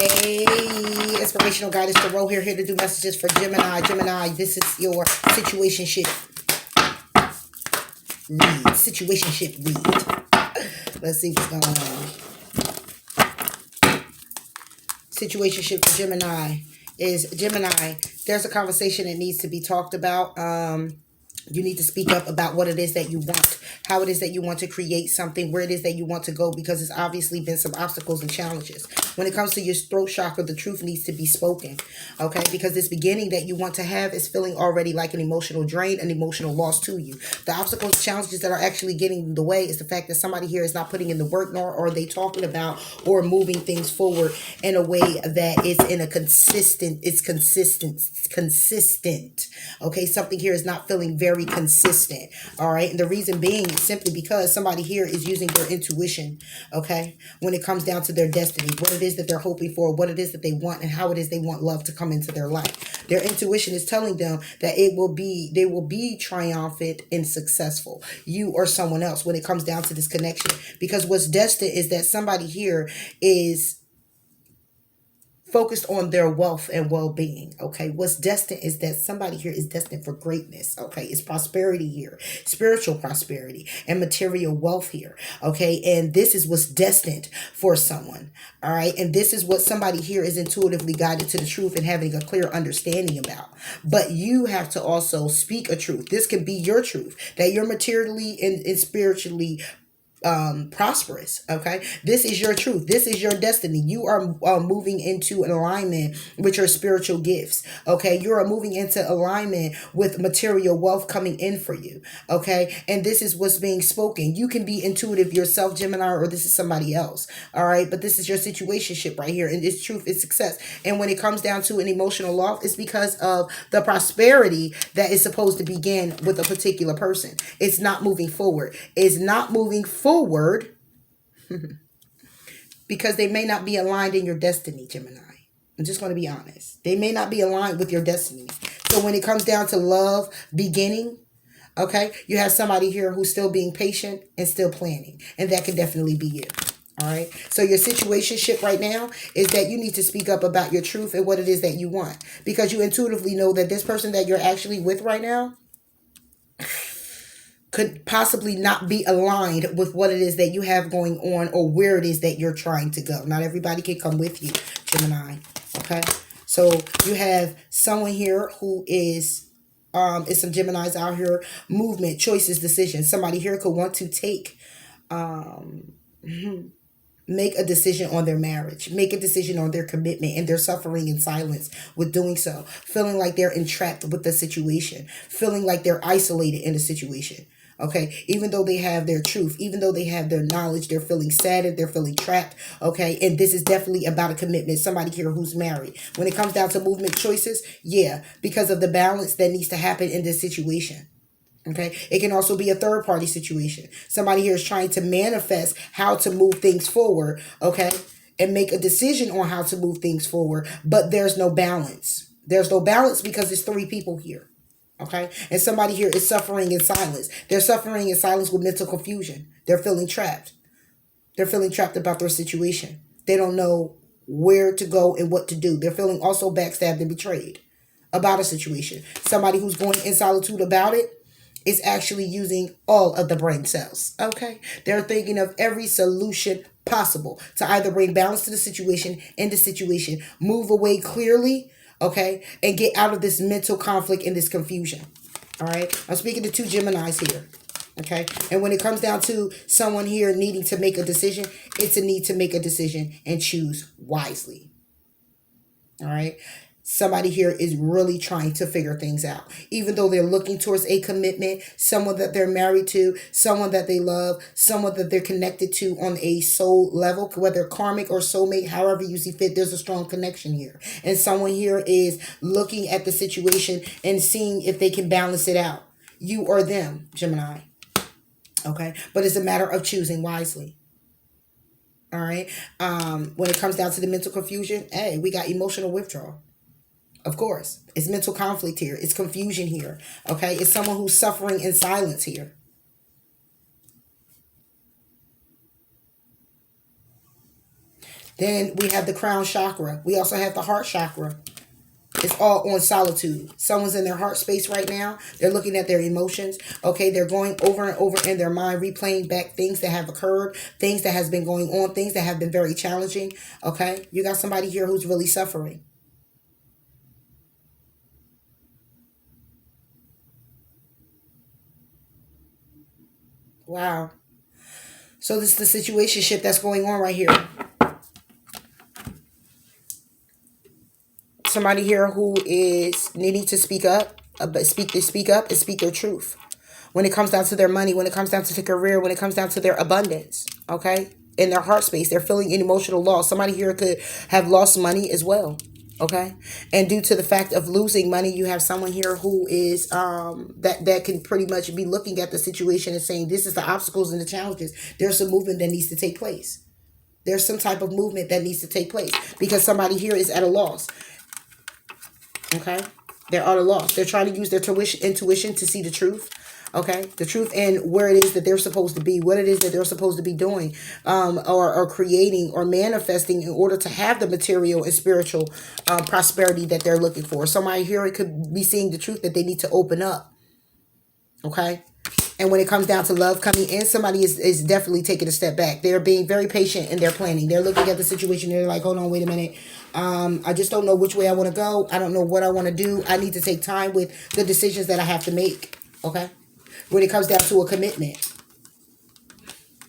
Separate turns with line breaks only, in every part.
Hey, inspirational guidance Tarot here to do messages for Gemini. Gemini, this is your situationship read. Situationship read. Let's see what's going on. Situationship for Gemini is Gemini. There's a conversation that needs to be talked about. You need to speak up about what it is that you want, how it is that you want to create something, where it is that you want to go, because it's obviously been some obstacles and challenges. When it comes to your throat chakra, the truth needs to be spoken, okay? Because this beginning that you want to have is feeling already like an emotional drain, an emotional loss to you. The obstacles and challenges that are actually getting in the way is the fact that somebody here is not putting in the work, nor are they talking about or moving things forward in a way that is in a consistent, consistent, okay? Something here is not feeling very consistent, all right? And the reason being is simply because somebody here is using their intuition, okay, when it comes down to their destiny, what it is that they're hoping for, what it is that they want, and how it is they want love to come into their life. Their intuition is telling them that they will be triumphant and successful, you or someone else, when it comes down to this connection. Because what's destined is that somebody here is focused on their wealth and well-being, okay? What's destined is that somebody here is destined for greatness, okay? It's prosperity here, spiritual prosperity and material wealth here, okay? And this is what's destined for someone, all right? And this is what somebody here is intuitively guided to the truth and having a clear understanding about. But you have to also speak a truth. This can be your truth, that you're materially and spiritually prosperous, okay? This is your truth. This is your destiny. You are moving into an alignment with your spiritual gifts, okay? You are moving into alignment with material wealth coming in for you, okay? And this is what's being spoken. You can be intuitive yourself, Gemini, or this is somebody else, all right? But this is your situationship right here, and it's truth, it's success. And when it comes down to an emotional loss, it's because of the prosperity that is supposed to begin with a particular person. It's not moving forward. It's not moving forward because they may not be aligned in your destiny, Gemini. I'm just going to be honest. They may not be aligned with your destiny. So when it comes down to love beginning, okay, you have somebody here who's still being patient and still planning. And that could definitely be you. All right. So your situationship right now is that you need to speak up about your truth and what it is that you want. Because you intuitively know that this person that you're actually with right now could possibly not be aligned with what it is that you have going on or where it is that you're trying to go. Not everybody can come with you, Gemini. Okay. So you have someone here who is some Geminis out here, movement, choices, decisions. Somebody here could want to take, make a decision on their marriage, make a decision on their commitment, and they're suffering in silence with doing so, feeling like they're entrapped with the situation, feeling like they're isolated in the situation. Okay, even though they have their truth, even though they have their knowledge, they're feeling saddened, they're feeling trapped. Okay, and this is definitely about a commitment. Somebody here who's married. When it comes down to movement choices, yeah, because of the balance that needs to happen in this situation. Okay, it can also be a third party situation. Somebody here is trying to manifest how to move things forward, okay, and make a decision on how to move things forward, but there's no balance. There's no balance because there's three people here. Okay, and somebody here is suffering in silence. They're suffering in silence with mental confusion. They're feeling trapped. They're feeling trapped about their situation. They don't know where to go and what to do. They're feeling also backstabbed and betrayed about a situation. Somebody who's going in solitude about it is actually using all of the brain cells. Okay, they're thinking of every solution possible to either bring balance to the situation, end the situation, move away clearly, okay, and get out of this mental conflict and this confusion. All right, I'm speaking to two Geminis here. Okay, and when it comes down to someone here needing to make a decision, it's a need to make a decision and choose wisely. All right, somebody here is really trying to figure things out, even though they're looking towards a commitment, someone that they're married to, someone that they love, someone that they're connected to on a soul level, whether karmic or soulmate, however you see fit. There's a strong connection here, and someone here is looking at the situation and seeing if they can balance it out, you or them, Gemini. Okay, but it's a matter of choosing wisely. All right, when it comes down to the mental confusion, hey, we got emotional withdrawal. Of course, it's mental conflict here. It's confusion here. Okay, it's someone who's suffering in silence here. Then we have the crown chakra. We also have the heart chakra. It's all on solitude. Someone's in their heart space right now. They're looking at their emotions. Okay, they're going over and over in their mind, replaying back things that have occurred, things that has been going on, things that have been very challenging. Okay, you got somebody here who's really suffering. Wow. So this is the situationship that's going on right here. Somebody here who is needing to speak up, but speak up and speak their truth. When it comes down to their money, when it comes down to their career, when it comes down to their abundance, okay? In their heart space, they're feeling an emotional loss. Somebody here could have lost money as well, okay? And due to the fact of losing money, you have someone here who is that can pretty much be looking at the situation and saying, this is the obstacles and the challenges. There's some movement that needs to take place. There's some type of movement that needs to take place because somebody here is at a loss. Okay, they're at a loss. They're trying to use their intuition to see the truth. Okay, the truth and where it is that they're supposed to be, what it is that they're supposed to be doing, or creating or manifesting in order to have the material and spiritual prosperity that they're looking for. Somebody here it could be seeing the truth that they need to open up. Okay. And when it comes down to love coming in, somebody is definitely taking a step back. They're being very patient in their planning. They're looking at the situation. They're like, hold on, wait a minute. I just don't know which way I want to go. I don't know what I want to do. I need to take time with the decisions that I have to make. Okay. When it comes down to a commitment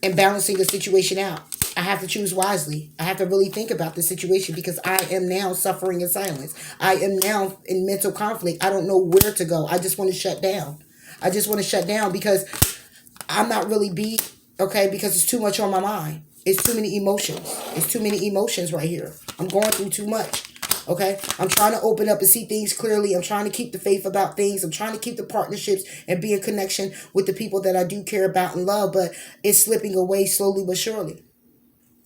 and balancing the situation out, I have to choose wisely. I have to really think about the situation because I am now suffering in silence. I am now in mental conflict. I don't know where to go. I just want to shut down. I just want to shut down because I'm not really beat, okay, because it's too much on my mind. It's too many emotions. It's too many emotions right here. I'm going through too much, okay? I'm trying to open up and see things clearly. I'm trying to keep the faith about things. I'm trying to keep the partnerships and be in connection with the people that I do care about and love, but it's slipping away slowly but surely.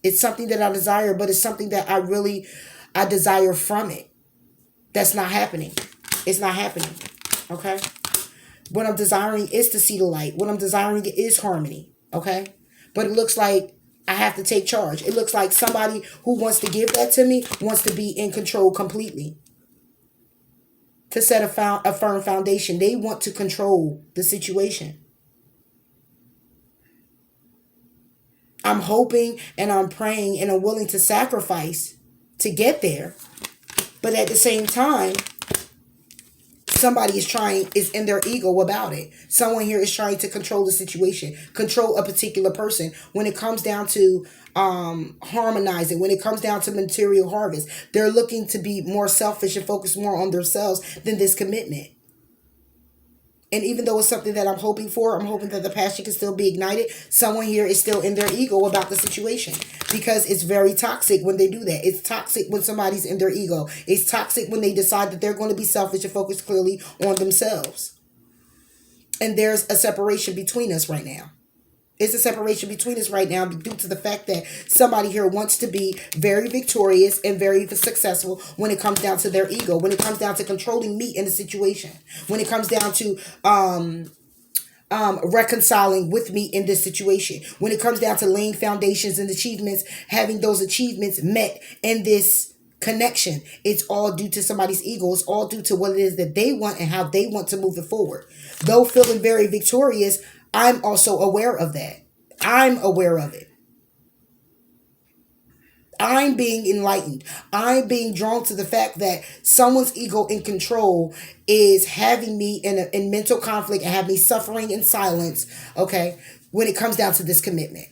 It's something that I desire, but it's something that I desire from it. That's not happening. It's not happening, okay? What I'm desiring is to see the light. What I'm desiring is harmony. Okay? But it looks like I have to take charge. It looks like somebody who wants to give that to me wants to be in control completely. To set a firm foundation. They want to control the situation. I'm hoping and I'm praying and I'm willing to sacrifice to get there. But at the same time, somebody is in their ego about it. Someone here is trying to control the situation, control a particular person. When it comes down to harmonizing, when it comes down to material harvest, they're looking to be more selfish and focus more on themselves than this commitment. And even though it's something that I'm hoping for, I'm hoping that the passion can still be ignited. Someone here is still in their ego about the situation because it's very toxic when they do that. It's toxic when somebody's in their ego. It's toxic when they decide that they're going to be selfish and focus clearly on themselves. And there's a separation between us right now. It's a separation between us right now due to the fact that somebody here wants to be very victorious and very successful when it comes down to their ego, when it comes down to controlling me in the situation, when it comes down to reconciling with me in this situation, when it comes down to laying foundations and achievements, having those achievements met in this connection. It's all due to somebody's ego. It's all due to what it is that they want and how they want to move it forward. Though feeling very victorious, I'm also aware of that. I'm aware of it. I'm being enlightened. I'm being drawn to the fact that someone's ego in control is having me in mental conflict and have me suffering in silence, okay, when it comes down to this commitment.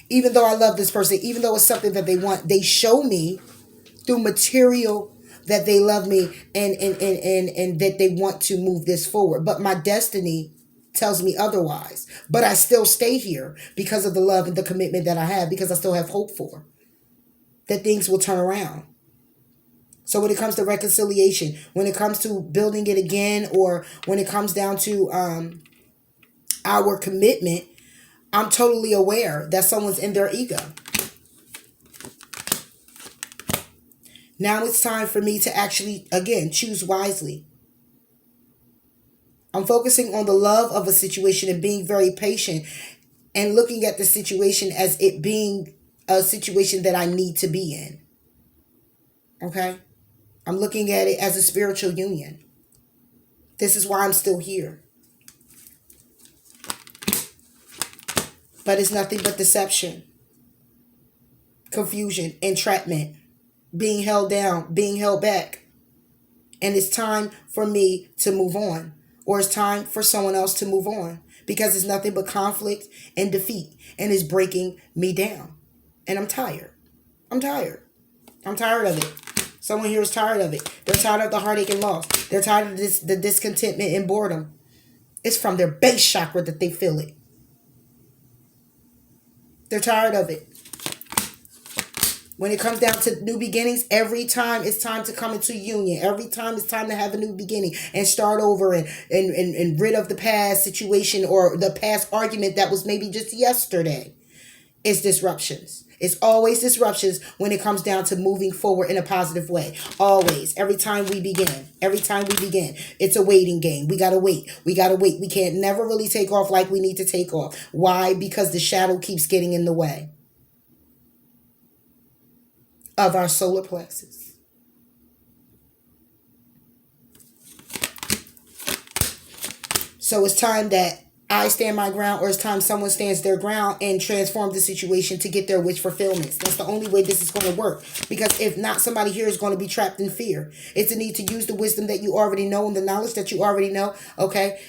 Even though I love this person, even though it's something that they want, they show me through material that they love me and that they want to move this forward. But my destiny tells me otherwise. But I still stay here because of the love and the commitment that I have, because I still have hope for that things will turn around. So when it comes to reconciliation, when it comes to building it again, or when it comes down to our commitment, I'm totally aware that someone's in their ego. Now it's time for me to actually, again, choose wisely. I'm focusing on the love of a situation and being very patient and looking at the situation as it being a situation that I need to be in. Okay? I'm looking at it as a spiritual union. This is why I'm still here. But it's nothing but deception, confusion, entrapment, being held down, being held back. And it's time for me to move on. Or it's time for someone else to move on. Because it's nothing but conflict and defeat. And it's breaking me down. And I'm tired. I'm tired. I'm tired of it. Someone here is tired of it. They're tired of the heartache and loss. They're tired of the discontentment and boredom. It's from their base chakra that they feel it. They're tired of it. When it comes down to new beginnings, every time it's time to come into union. Every time it's time to have a new beginning and start over and rid of the past situation or the past argument that was maybe just yesterday. It's disruptions. It's always disruptions when it comes down to moving forward in a positive way. Always. Every time we begin. Every time we begin. It's a waiting game. We got to wait. We got to wait. We can't never really take off like we need to take off. Why? Because the shadow keeps getting in the way of our solar plexus. So it's time that I stand my ground, or it's time someone stands their ground and transform the situation to get their wish fulfillments. That's the only way this is going to work. Because if not, somebody here is going to be trapped in fear. It's a need to use the wisdom that you already know and the knowledge that you already know, okay,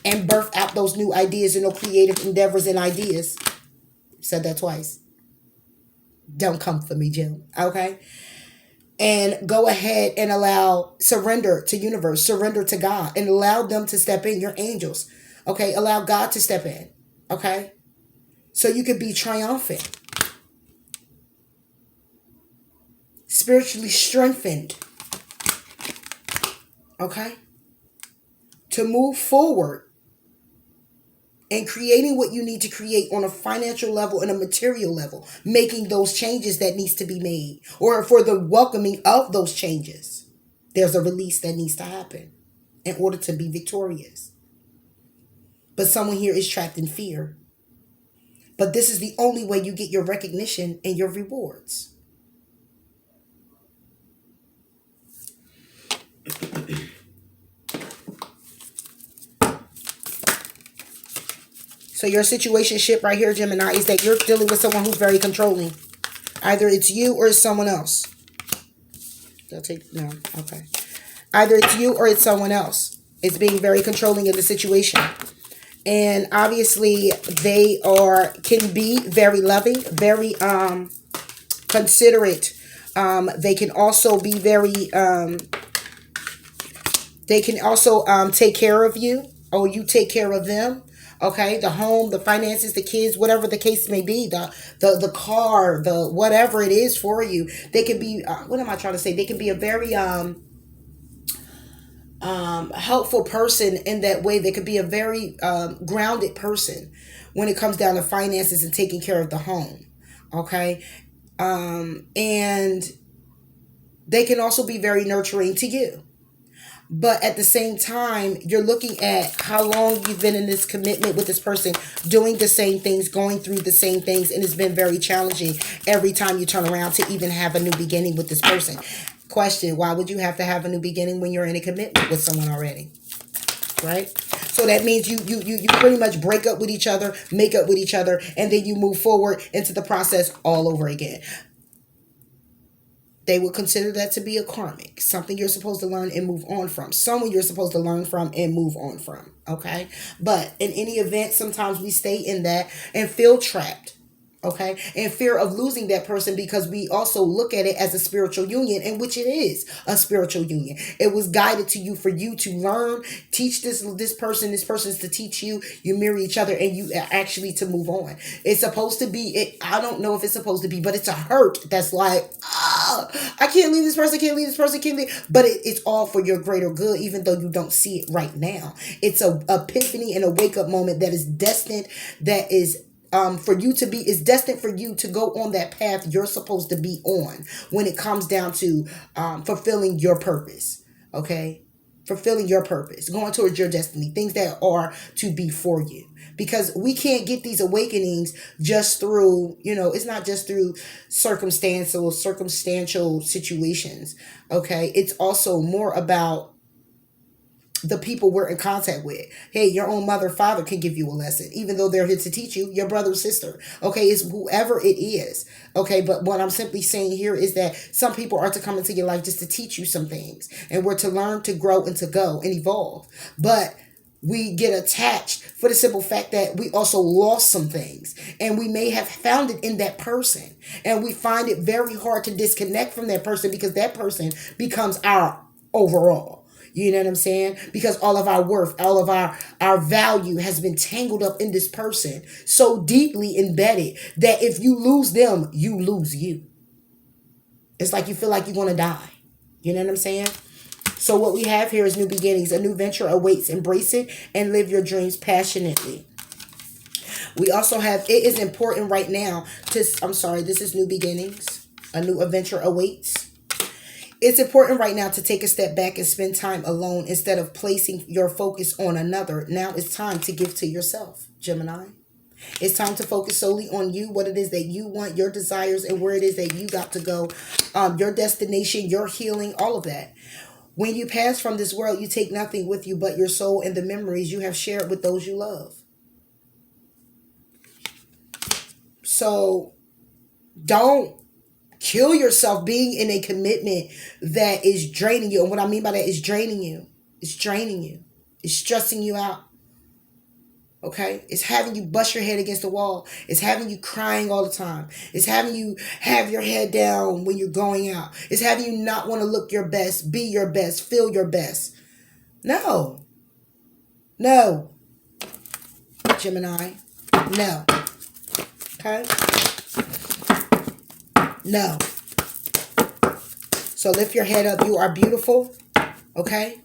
and birth out those new ideas and those creative endeavors and ideas. Said that twice. Don't come for me, Jim. Okay? And go ahead and surrender to universe, surrender to God, and allow them to step in, your angels. Okay? Allow God to step in. Okay? So you could be triumphant. Spiritually strengthened. Okay? To move forward and creating what you need to create on a financial level and a material level, making those changes that needs to be made, or for the welcoming of those changes. There's a release that needs to happen in order to be victorious. But someone here is trapped in fear. But this is the only way you get your recognition and your rewards. So your situationship right here, Gemini, is that you're dealing with someone who's very controlling. Either it's you or it's someone else. Okay. Either it's you or it's someone else. It's being very controlling in the situation. And obviously they can be very loving, very considerate. They can also be very take care of you, or you take care of them. Okay, the home, the finances, the kids, whatever the case may be, the car, the whatever it is for you. They can be, what am I trying to say? They can be a very helpful person in that way. They could be a very grounded person when it comes down to finances and taking care of the home. Okay, and they can also be very nurturing to you. But at the same time, you're looking at how long you've been in this commitment with this person, doing the same things, going through the same things, and it's been very challenging every time you turn around to even have a new beginning with this person. Question, why would you have to have a new beginning when you're in a commitment with someone already? Right? So that means you pretty much break up with each other, make up with each other, and then you move forward into the process all over again. They would consider that to be a karmic, something you're supposed to learn and move on from, someone you're supposed to learn from and move on from, okay? But in any event, sometimes we stay in that and feel trapped, okay? And fear of losing that person, because we also look at it as a spiritual union, in which it is a spiritual union. It was guided to you for you to learn, teach this person's to teach you, you mirror each other, and you actually to move on. It's supposed to be, I don't know if it's supposed to be, but it's a hurt that's like, I can't leave this person, but it's all for your greater good, even though you don't see it right now. It's a epiphany and a wake up moment that is destined, that is destined for you to go on that path you're supposed to be on when it comes down to fulfilling your purpose. Okay. fulfilling your purpose, going towards your destiny, things that are to be for you. Because we can't get these awakenings just through, it's not just through circumstantial situations. Okay. It's also more about the people we're in contact with. Hey, your own mother, father can give you a lesson, even though they're here to teach you. Your brother, sister. Okay, it's whoever it is. Okay, but what I'm simply saying here is that some people are to come into your life just to teach you some things, and we're to learn, to grow, and to go and evolve. But we get attached for the simple fact that we also lost some things, and we may have found it in that person, and we find it very hard to disconnect from that person because that person becomes our overall. You know what I'm saying? Because all of our worth, all of our value has been tangled up in this person, so deeply embedded that if you lose them, you lose you. It's like you feel like you're going to die. You know what I'm saying? So what we have here is new beginnings. A new venture awaits. Embrace it and live your dreams passionately. We also have, it is important right now this is new beginnings. A new adventure awaits. It's important right now to take a step back and spend time alone instead of placing your focus on another. Now it's time to give to yourself, Gemini. It's time to focus solely on you, what it is that you want, your desires, and where it is that you got to go, your destination, your healing, all of that. When you pass from this world, you take nothing with you but your soul and the memories you have shared with those you love. So don't kill yourself being in a commitment that is draining you. And what I mean by that is draining you. It's draining you. It's stressing you out. Okay? It's having you bust your head against the wall. It's having you crying all the time. It's having you have your head down when you're going out. It's having you not want to look your best, be your best, feel your best. No. No. Gemini. No. Okay? No. So lift your head up. You are beautiful. Okay?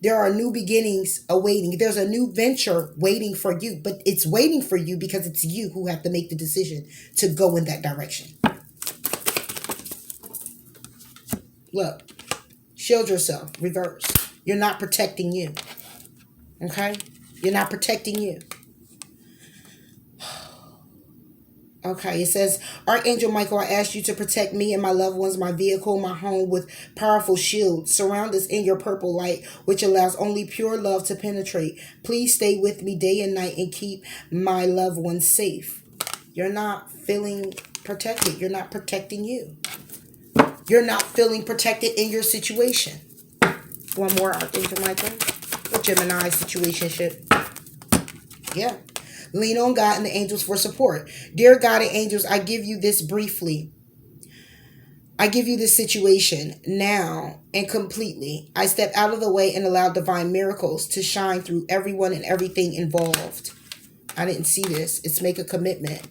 There are new beginnings awaiting. There's a new venture waiting for you. But it's waiting for you because it's you who have to make the decision to go in that direction. Look. Shield yourself. Reverse. You're not protecting you. Okay? You're not protecting you. Okay, it says, Archangel Michael, I ask you to protect me and my loved ones, my vehicle, my home with powerful shields. Surround us in your purple light, which allows only pure love to penetrate. Please stay with me day and night and keep my loved ones safe. You're not feeling protected. You're not protecting you. You're not feeling protected in your situation. One more, Archangel Michael. The Gemini situationship. Yeah. Lean on God and the angels for support. Dear God and angels, I give you this briefly. I give you this situation now and completely. I step out of the way and allow divine miracles to shine through everyone and everything involved. I didn't see this. It's make a commitment.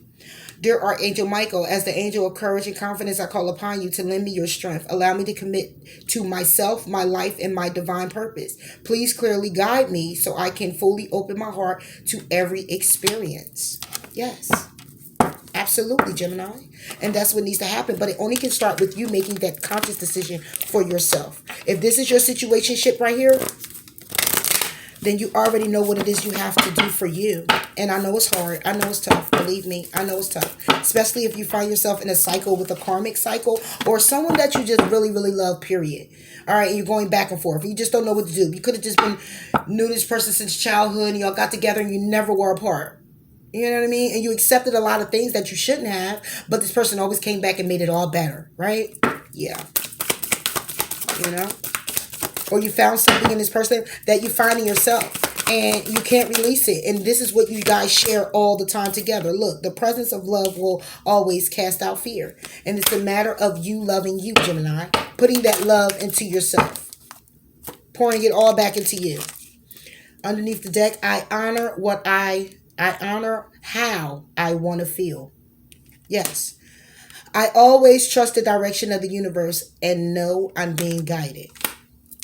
Dear Archangel Michael, as the angel of courage and confidence, I call upon you to lend me your strength. Allow me to commit to myself, my life, and my divine purpose. Please clearly guide me so I can fully open my heart to every experience. Yes, absolutely, Gemini. And that's what needs to happen. But it only can start with you making that conscious decision for yourself. If this is your situationship right here, then you already know what it is you have to do for you. And I know it's hard. I know it's tough. Believe me, I know it's tough. Especially if you find yourself in a cycle with a karmic cycle or someone that you just really, really love, period. All right, and you're going back and forth. You just don't know what to do. You could have just been knew this person since childhood and y'all got together and you never were apart. You know what I mean? And you accepted a lot of things that you shouldn't have, but this person always came back and made it all better, right? Yeah. You know? Or you found something in this person that you find in yourself and you can't release it. And this is what you guys share all the time together. Look, the presence of love will always cast out fear. And it's a matter of you loving you, Gemini. Putting that love into yourself. Pouring it all back into you. Underneath the deck, I honor how I want to feel. Yes. I always trust the direction of the universe and know I'm being guided.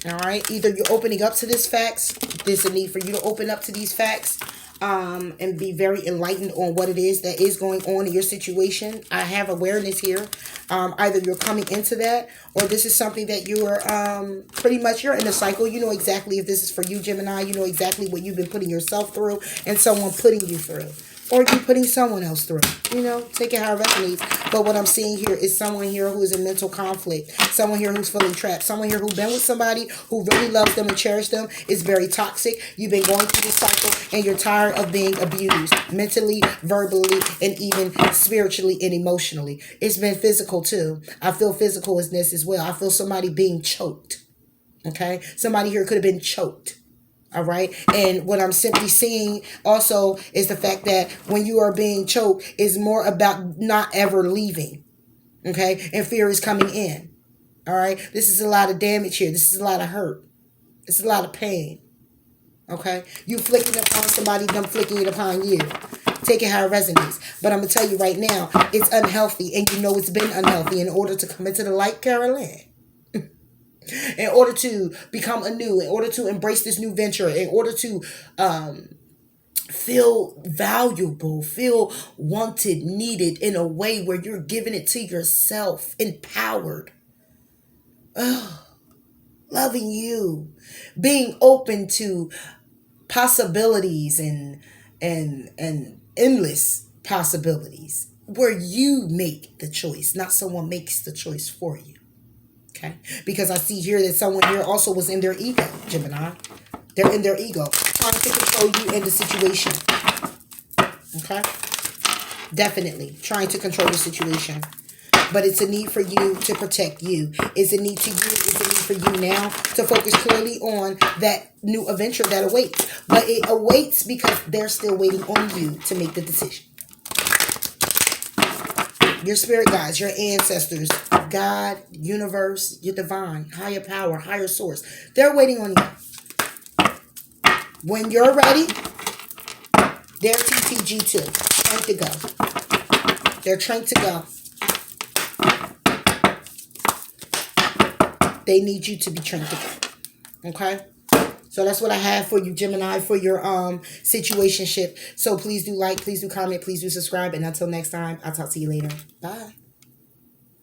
All right. Either you're opening up to this facts. There's a need for you to open up to these facts and be very enlightened on what it is that is going on in your situation. I have awareness here. Either you're coming into that, or this is something that you're pretty much you're in a cycle. You know exactly if this is for you, Gemini. You know exactly what you've been putting yourself through and someone putting you through. Or you putting someone else through. You know, take it how it resonates. But what I'm seeing here is someone here who is in mental conflict. Someone here who's feeling trapped. Someone here who's been with somebody who really loves them and cherishes them. Is very toxic. You've been going through this cycle and you're tired of being abused. Mentally, verbally, and even spiritually and emotionally. It's been physical too. I feel physical as this as well. I feel somebody being choked. Okay? Somebody here could have been choked. All right. And what I'm simply seeing also is the fact that when you are being choked is more about not ever leaving. Okay. And fear is coming in. All right. This is a lot of damage here. This is a lot of hurt. It's a lot of pain. Okay. You flicking it upon somebody, them flicking it upon you. Take it how it resonates. But I'm going to tell you right now, it's unhealthy. And you know it's been unhealthy in order to come into the light, Carolyn. In order to become anew, in order to embrace this new venture, in order to feel valuable, feel wanted, needed in a way where you're giving it to yourself, empowered, loving you, being open to possibilities and endless possibilities where you make the choice, not someone makes the choice for you. Okay, because I see here that someone here also was in their ego, Gemini. They're in their ego, trying to control you in the situation. Okay, definitely trying to control the situation. But it's a need for you to protect you. It's a need to you. It's a need for you now to focus clearly on that new adventure that awaits. But it awaits because they're still waiting on you to make the decision. Your spirit guides, your ancestors, God, universe, your divine, higher power, higher source. They're waiting on you. When you're ready, they're TTG too. Trained to go. They're trained to go. They need you to be trained to go. Okay? So that's what I have for you, Gemini, for your situationship. So please do like, please do comment, please do subscribe. And until next time, I'll talk to you later. Bye.